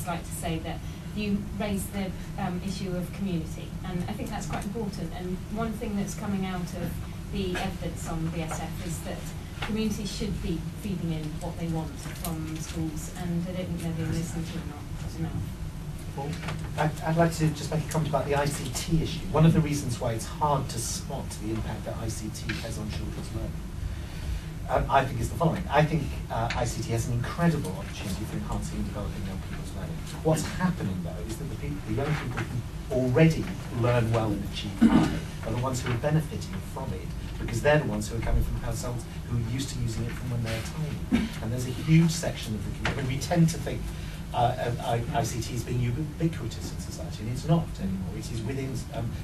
just like to say that you raised the issue of community, and I think that's quite important. And one thing that's coming out of the evidence on BSF is that communities should be feeding in what they want from schools, and I don't think they're being listened to enough. I'd like to just make a comment about the ICT issue. One of the reasons why it's hard to spot the impact that ICT has on children's learning, I think, is the following. I think ICT has an incredible opportunity for enhancing and developing young people's learning. What's happening, though, is that the young people who already learn well and achieve high are the ones who are benefiting from it, because they're the ones who are coming from households who are used to using it from when they're tiny. And there's a huge section of the community. We tend to think ICT is being ubiquitous in society, and it's not anymore. It is within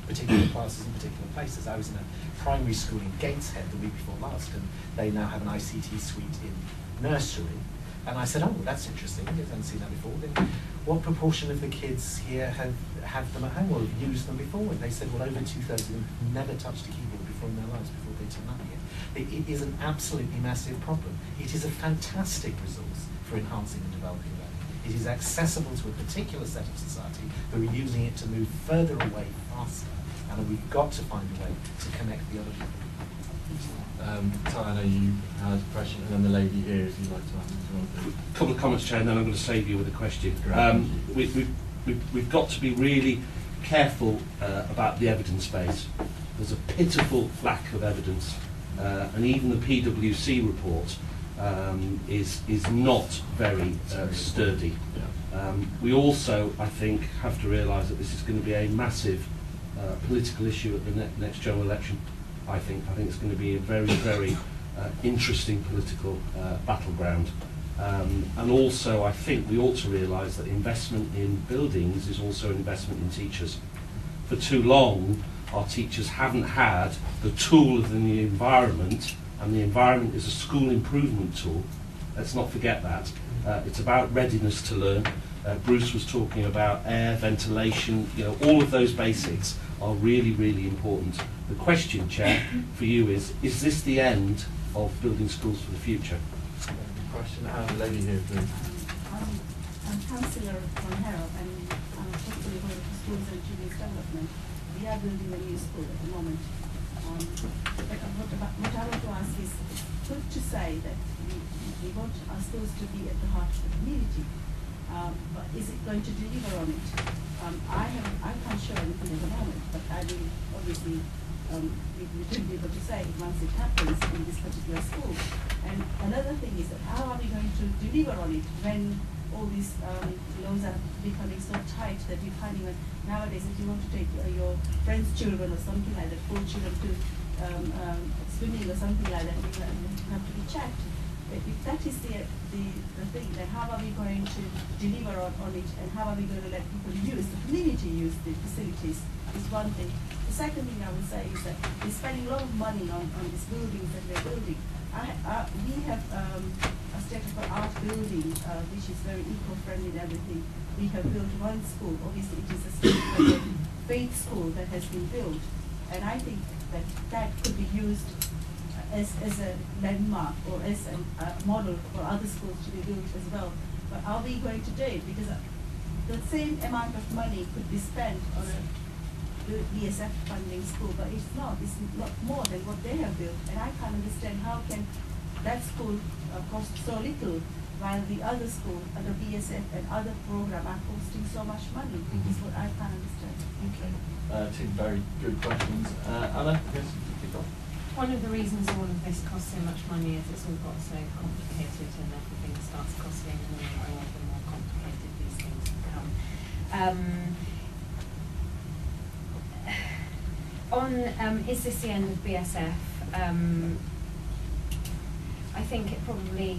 particular classes in particular places. I was in a primary school in Gateshead the week before last, and they now have an ICT suite in nursery. And I said, oh, well, that's interesting. I haven't seen that before. Then what proportion of the kids here have them at home or have used them before? And they said, well, over 2/3 of them have never touched a keyboard before in their lives before they turn up again. It is an absolutely massive problem. It is a fantastic resource for enhancing and developing learning. It is accessible to a particular set of society who are using it to move further away faster, and we've got to find a way to connect the other people. Ty, I know you had a question, and then the lady here, if you'd like to ask. A couple of comments, Chair, and then I'm going to save you with a question. We've got to be really careful about the evidence base. There's a pitiful lack of evidence, and even the PwC report is not very sturdy. We also, I think, have to realise that this is going to be a massive political issue at the next general election. I think it's going to be a very, very interesting political battleground. And also, I think we ought to realise that investment in buildings is also an investment in teachers. For too long, our teachers haven't had the tool of the environment, and the environment is a school improvement tool. Let's not forget that. It's about readiness to learn. Bruce was talking about air, ventilation, all of those basics are really, really important. The question, Chair, for you is this the end of building schools for the future? Question, the lady here, please. I'm Councillor Monhero, and hopefully one of the schools and children's development. We are building a new school at the moment. But what I want to ask is, it's good to say that we want our schools to be at the heart of the community, but is it going to deliver on it? I can't show anything at the moment, but I will obviously we will be able to say once it happens in this particular school. And another thing is that how are we going to deliver on it when all these laws are becoming so tight that you're finding that nowadays if you want to take your friend's children or something like that, 4 children to swimming or something like that, you have to be checked. If that is the thing, then how are we going to deliver on it, and how are we going to let people use, the community use the facilities, is one thing. The second thing I would say is that we're spending a lot of money on these buildings that we're building. We have a state-of-the-art building, which is very eco-friendly and everything. We have built one school. Obviously, it is a faith school that has been built, and I think that could be used as a landmark or as a model for other schools to be built as well. But are we going to do it? Because the same amount of money could be spent on a BSF funding school, but it's not more than what they have built. And I can't understand how can that school cost so little while the other school, the BSF and other program are costing so much money. Is what I can't understand. Okay, 2 very good questions. Anna, yes, kick off. One of the reasons all of this costs so much money is it's all got so complicated, and everything starts costing more the more complicated these things become. Is this the end of BSF? I think it probably,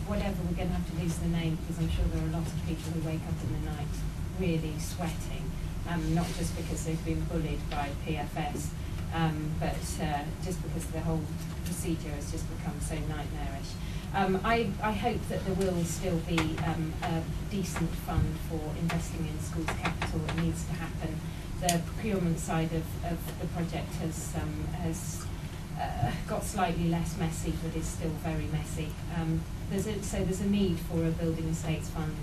whatever, we're going to have to lose the name, because I'm sure there are a lot of people who wake up in the night really sweating, not just because they've been bullied by PFS, but just because the whole procedure has just become so nightmarish. I hope that there will still be a decent fund for investing in schools' capital. It needs to happen. The procurement side of the project has got slightly less messy, but is still very messy. There's a need for a building estates fund.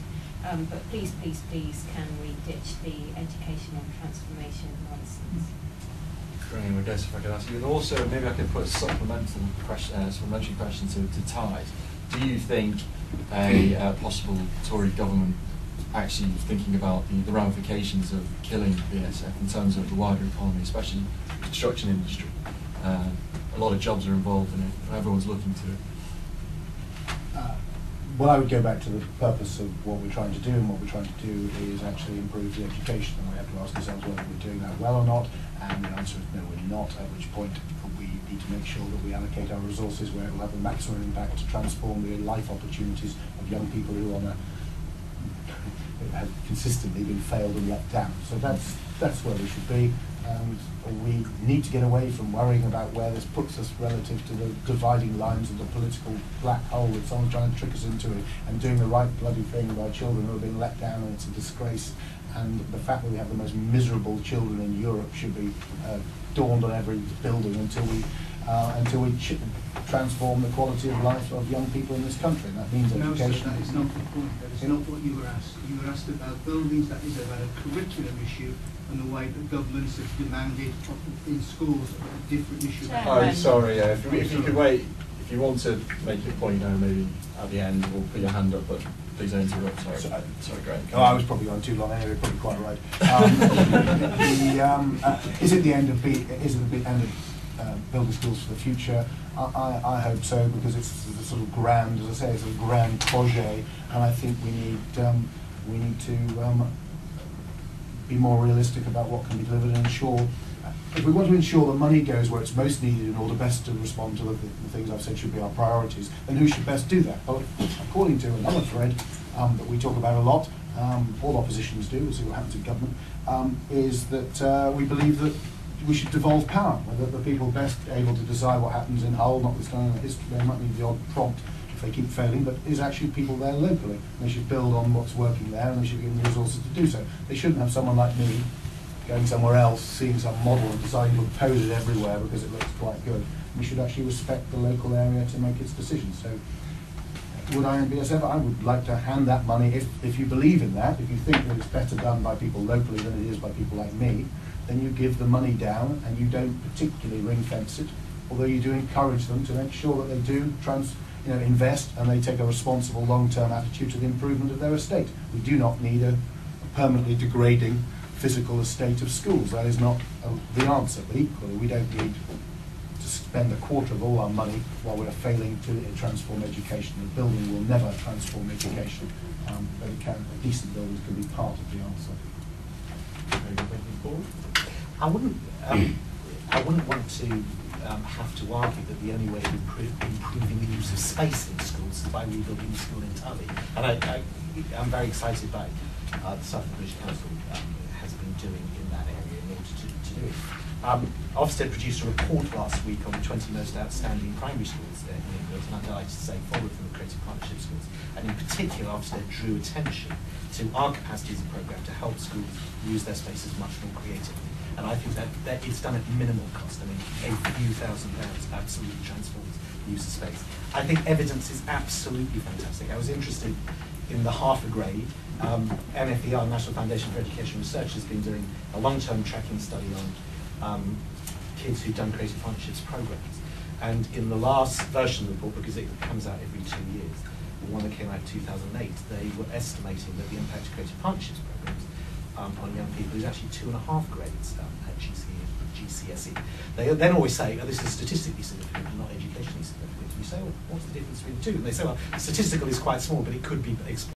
But please, please, please, can we ditch the educational transformation nonsense? Great. I guess if I could ask you, and also maybe I could put a supplementary question to Ty. Do you think a possible Tory government actually thinking about the ramifications of killing BSF in terms of the wider economy, especially the construction industry? A lot of jobs are involved in it, and everyone's looking to it. Well, I would go back to the purpose of what we're trying to do, and what we're trying to do is actually improve the education, and we have to ask ourselves whether we're doing that well or not, and the answer is no, we're not, at which point we need to make sure that we allocate our resources where it will have the maximum impact to transform the life opportunities of young people who have consistently been failed and let down. So that's where we should be. And we need to get away from worrying about where this puts us relative to the dividing lines of the political black hole that someone's trying to trick us into it, and doing the right bloody thing by children who are being let down, and it's a disgrace. And the fact that we have the most miserable children in Europe should be dawned on every building until we transform the quality of life of young people in this country. And that means No, education. sir, that is not the point. That is not what you were asked. You were asked about buildings. That is about a curriculum issue, and the way that governments have demanded in schools a different issue. Chair. Oh, sorry, if you could wait, if you want to make your point now, maybe at the end, or put your hand up, but please don't interrupt. Sorry, Greg. Oh, I was probably going too long anyway, probably quite right. Is it the end of building schools for the future? I hope so, because it's a sort of grand, as I say, it's a grand projet, and I think we need to be more realistic about what can be delivered and ensure. If we want to ensure the money goes where it's most needed in order best to respond to the things I've said should be our priorities, then who should best do that? Well, according to another thread that we talk about a lot, all oppositions do, we'll see what happens in government, is that we believe that we should devolve power, that the people best able to decide what happens in Hull, notwithstanding history, they might need the odd prompt if they keep failing, but is actually people there locally. They should build on what's working there, and they should be given the resources to do so. They shouldn't have someone like me going somewhere else, seeing some model and deciding to impose it everywhere because it looks quite good. We should actually respect the local area to make its decisions. So would I in BSF? I would like to hand that money, if you believe in that, if you think that it's better done by people locally than it is by people like me, then you give the money down and you don't particularly ring fence it, although you do encourage them to make sure that they do invest, and they take a responsible long-term attitude to the improvement of their estate. We do not need a permanently degrading physical estate of schools. That is not the answer, but equally we don't need to spend a quarter of all our money while we're failing to transform education. The building will never transform education, but it can. Decent buildings can be part of the answer. I wouldn't want to have to argue that the only way of improving the use of space in schools is by rebuilding the school entirely. And I'm very excited by the stuff the British Council has been doing in that area in order to do it. Ofsted produced a report last week on the 20 most outstanding primary schools in England, and I'm delighted to say 4 of them are creative partnership schools. And in particular, Ofsted drew attention to our capacities and programme to help schools use their spaces much more creatively. And I think that it's done at minimal cost. I mean, a few £1,000s absolutely transforms the use of space. I think evidence is absolutely fantastic. I was interested in the half a grade. NFER, National Foundation for Education Research, has been doing a long-term tracking study on kids who've done creative partnerships programs. And in the last version of the report, because it comes out every 2 years, the one that came out in 2008, they were estimating that the impact of creative partnerships programs on young people is actually 2.5 grades at GCSE. They then always say, oh, this is statistically significant and not educationally significant. You say, well, what's the difference between the two? And they say, well, statistical is quite small, but it could be